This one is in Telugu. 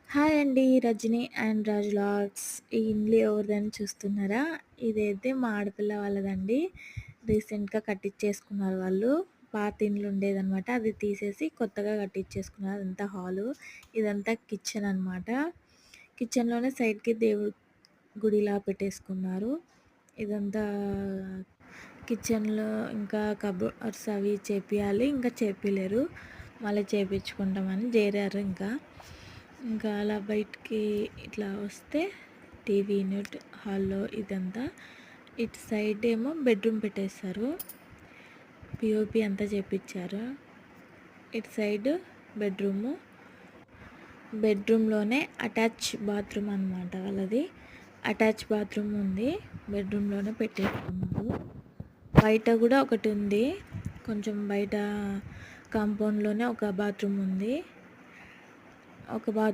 హాయ్ అండి. Rajani and Raj vlogs. ఈ ఇల్లు ఎవరిదని చూస్తున్నారా? ఇదైతే మా ఆడపిల్ల వాళ్ళదండి. రీసెంట్‌గా కట్టించేసుకున్నారు వాళ్ళు. పాత ఇల్లు ఉండేదనమాట. అది తీసేసి కొత్తగా కట్టించేసుకున్నారు. అదంతా హాలు. ఇదంతా కిచెన్ అనమాట. కిచెన్‌లోనే సైడ్‌కి దేవుడి గుడిలా పెట్టేసుకున్నారు. ఇదంతా కిచెన్‌లో ఇంకా కబోర్డ్స్ అవి చేపియాలి. ఇంకా చేపియలేరు. మళ్ళీ చేపించుకుంటామని చేరారు ఇంకా. ఇంకా అలా బయటికి ఇట్లా వస్తే టీవీ యూనిట్ హాల్లో ఇదంతా. ఇటు సైడ్ ఏమో బెడ్రూమ్ పెట్టేశారు. పిఓపి అంతా చేపించారు. ఇటు సైడ్ బెడ్రూము. బెడ్రూమ్లోనే అటాచ్ బాత్రూమ్ అనమాట వాళ్ళది. అటాచ్ బాత్రూమ్ ఉంది. బెడ్రూమ్లోనే పెట్టేసుకున్నారు. బయట కూడా ఒకటి ఉంది. కొంచెం బయట కాంపౌండ్లోనే ఒక బాత్రూమ్ ఉంది. ఒక బాత్రూమ్